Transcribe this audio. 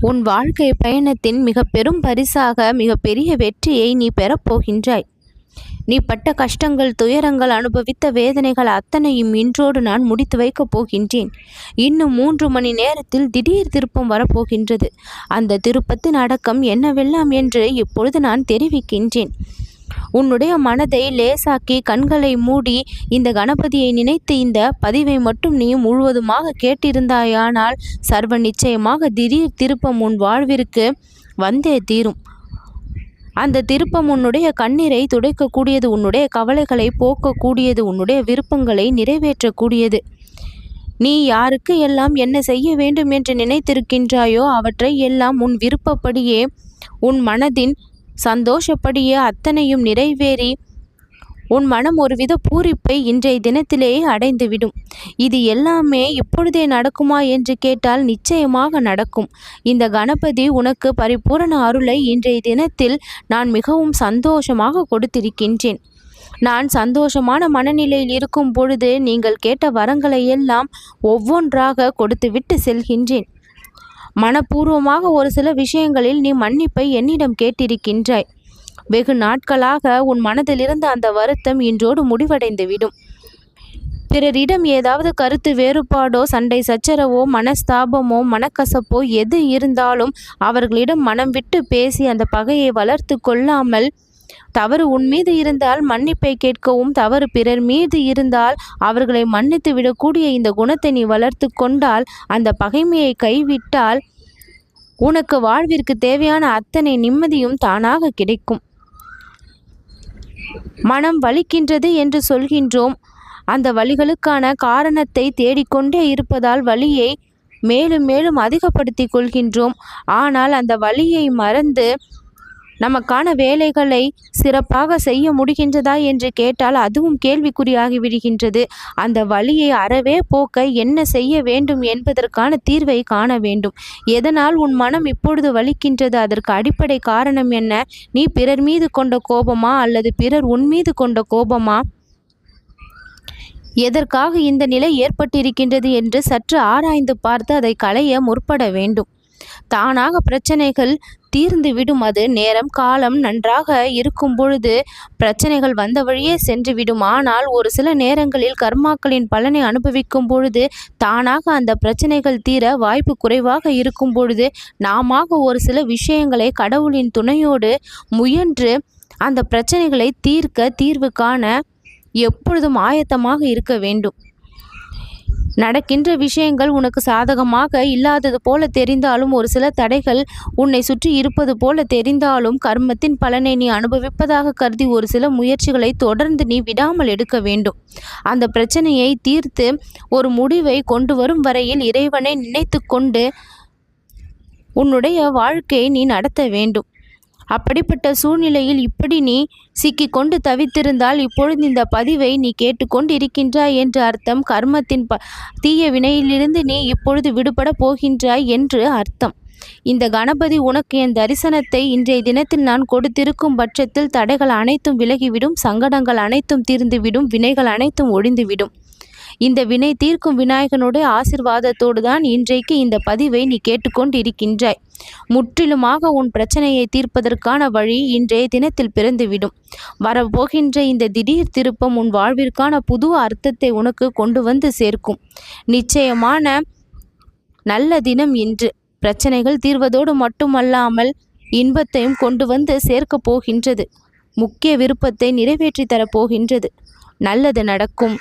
உன் வாழ்க்கை பயணத்தின் மிக பெரும் பரிசாக மிகப்பெரிய வெற்றியை நீ பெறப்போகின்றாய். நீ பட்ட கஷ்டங்கள், துயரங்கள், அனுபவித்த வேதனைகள் அத்தனையும் இன்றோடு நான் முடித்து வைக்கப் போகின்றேன். இன்னும் 3 மணி நேரத்தில் திடீர் திருப்பம் வரப்போகின்றது. அந்த திருப்பத்தின் அடக்கம் என்னவெல்லாம் என்று இப்பொழுது நான் தெரிவிக்கின்றேன். உன்னுடைய மனதை லேசாக்கி கண்களை மூடி இந்த கணபதியை நினைத்து இந்த பதிவை மட்டும் நீ முழுவதுமாக கேட்டிருந்தாயானால் சர்வ நிச்சயமாக திடீர் திருப்பம் உன் வாழ்விற்கு வந்தே தீரும். அந்த திருப்பம் உன்னுடைய கண்ணீரை துடைக்கக்கூடியது, உன்னுடைய கவலைகளை போக்கக்கூடியது, உன்னுடைய விருப்பங்களை நிறைவேற்றக்கூடியது. நீ யாருக்கு எல்லாம் என்ன செய்ய வேண்டும் என்று நினைத்திருக்கின்றாயோ அவற்றை எல்லாம் உன் விருப்பப்படியே, உன் மனதின் சந்தோஷப்படியே அத்தனையும் நிறைவேறி உன் மனம் ஒருவித பூரிப்பை இன்றைய தினத்திலேயே அடைந்துவிடும். இது எல்லாமே இப்பொழுதே நடக்குமா என்று கேட்டால் நிச்சயமாக நடக்கும். இந்த கணபதி உனக்கு பரிபூரண அருளை இன்றைய தினத்தில் நான் மிகவும் சந்தோஷமாக கொடுத்திருக்கின்றேன். நான் சந்தோஷமான மனநிலையில் இருக்கும் பொழுது நீங்கள் கேட்ட வரங்களை எல்லாம் ஒவ்வொன்றாக கொடுத்துவிட்டு செல்கின்றேன். மனப்பூர்வமாக ஒரு சில விஷயங்களில் நீ மன்னிப்பை என்னிடம் கேட்டிருக்கின்றாய். வெகு நாட்களாக உன் மனதிலிருந்த அந்த வருத்தம் இன்றோடு முடிவடைந்துவிடும். பிறரிடம் ஏதாவது கருத்து வேறுபாடோ, சண்டை சச்சரவோ, மனஸ்தாபமோ, மனக்கசப்போ எது இருந்தாலும் அவர்களிடம் மனம் விட்டு பேசி அந்த பகையை வளர்த்து கொள்ளாமல், தவறு உன் மீது இருந்தால் மன்னிப்பை கேட்கவும், தவறு பிறர் மீது இருந்தால் அவர்களை மன்னித்து விடக்கூடிய இந்த குணத்தை நீ வளர்த்து கொண்டால், அந்த பகைமையை கைவிட்டால் உனக்கு வாழ்விற்கு தேவையான அத்தனை நிம்மதியும் தானாக கிடைக்கும். மனம் வலிக்கின்றது என்று சொல்கின்றோம். அந்த வலிகளுக்கான காரணத்தை தேடிக்கொண்டே இருப்பதால் வலியை மேலும் மேலும் அதிகப்படுத்தி கொள்கின்றோம். ஆனால் அந்த வலியை மறந்து நமக்கான வேலைகளை சிறப்பாக செய்ய முடிகின்றதா என்று கேட்டால் அதுவும் கேள்விக்குறியாகி விடுகின்றது. அந்த வலியை அறவே போக்க என்ன செய்ய வேண்டும் என்பதற்கான தீர்வை காண வேண்டும். எதனால் உன் மனம் இப்பொழுது வலிக்கின்றது? அதற்கு அடிப்படை காரணம் என்ன? நீ பிறர் மீது கொண்ட கோபமா அல்லது பிறர் உன் மீது கொண்ட கோபமா? எதற்காக இந்த நிலை ஏற்பட்டிருக்கின்றது என்று சற்று ஆராய்ந்து பார்த்து அதை களைய முற்பட வேண்டும். தானாக பிரச்சனைகள் தீர்ந்துவிடும். அது நேரம் காலம் நன்றாக இருக்கும் பொழுது பிரச்சனைகள் வந்த வழியே சென்றுவிடும். ஆனால் ஒரு சில நேரங்களில் கர்மாக்களின் பலனை அனுபவிக்கும் பொழுது தானாக அந்த பிரச்சனைகள் தீர வாய்ப்பு குறைவாக இருக்கும் பொழுது நாம ஒரு சில விஷயங்களை கடவுளின் துணையோடு முயன்று அந்த பிரச்சனைகளை தீர்வு காண எப்பொழுதும் ஆயத்தமாக இருக்க வேண்டும். நடக்கின்ற விஷயங்கள் உனக்கு சாதகமாக இல்லாதது போல தெரிந்தாலும், ஒரு சில தடைகள் உன்னை சுற்றி இருப்பது போல தெரிந்தாலும், கர்மத்தின் பலனை நீ அனுபவிப்பதாக கருதி ஒரு சில முயற்சிகளை தொடர்ந்து நீ விடாமல் எடுக்க வேண்டும். அந்த பிரச்சனையை தீர்த்து ஒரு முடிவை கொண்டு வரும் வரையில் இறைவனை நினைத்து கொண்டு உன்னுடைய வாழ்க்கையை நீ நடத்த வேண்டும். அப்படிப்பட்ட சூழ்நிலையில் இப்படி நீ சிக்கிக்கொண்டு தவித்திருந்தால் இப்பொழுது இந்த பதிவை நீ கேட்டுக்கொண்டு இருக்கின்றாய் என்று அர்த்தம். கர்மத்தின் தீய வினையிலிருந்து நீ இப்பொழுது விடுபட போகின்றாய் என்று அர்த்தம். இந்த கணபதி உனக்கு என் தரிசனத்தை இன்றைய தினத்தில் நான் கொடுத்திருக்கும் பட்சத்தில் தடைகள் அனைத்தும் விலகிவிடும், சங்கடங்கள் அனைத்தும் தீர்ந்துவிடும், வினைகள் அனைத்தும் ஒழிந்துவிடும். இந்த வினை தீர்க்கும் விநாயகனுடைய ஆசிர்வாதத்தோடு தான் இன்றைக்கு இந்த பதிவை நீ கேட்டுக்கொண்டு இருக்கின்றாய். முற்றிலுமாக உன் பிரச்சனையை தீர்ப்பதற்கான வழி இன்றைய தினத்தில் பிறந்துவிடும். வரப்போகின்ற இந்த திடீர் திருப்பம் உன் வாழ்விற்கான புது அர்த்தத்தை உனக்கு கொண்டு வந்து சேர்க்கும். நிச்சயமான நல்ல தினம் இன்று. பிரச்சனைகள் தீர்வதோடு மட்டுமல்லாமல் இன்பத்தையும் கொண்டு வந்து சேர்க்கப் போகின்றது. முக்கிய விருப்பத்தை நிறைவேற்றி தரப்போகின்றது. நல்லது நடக்கும்.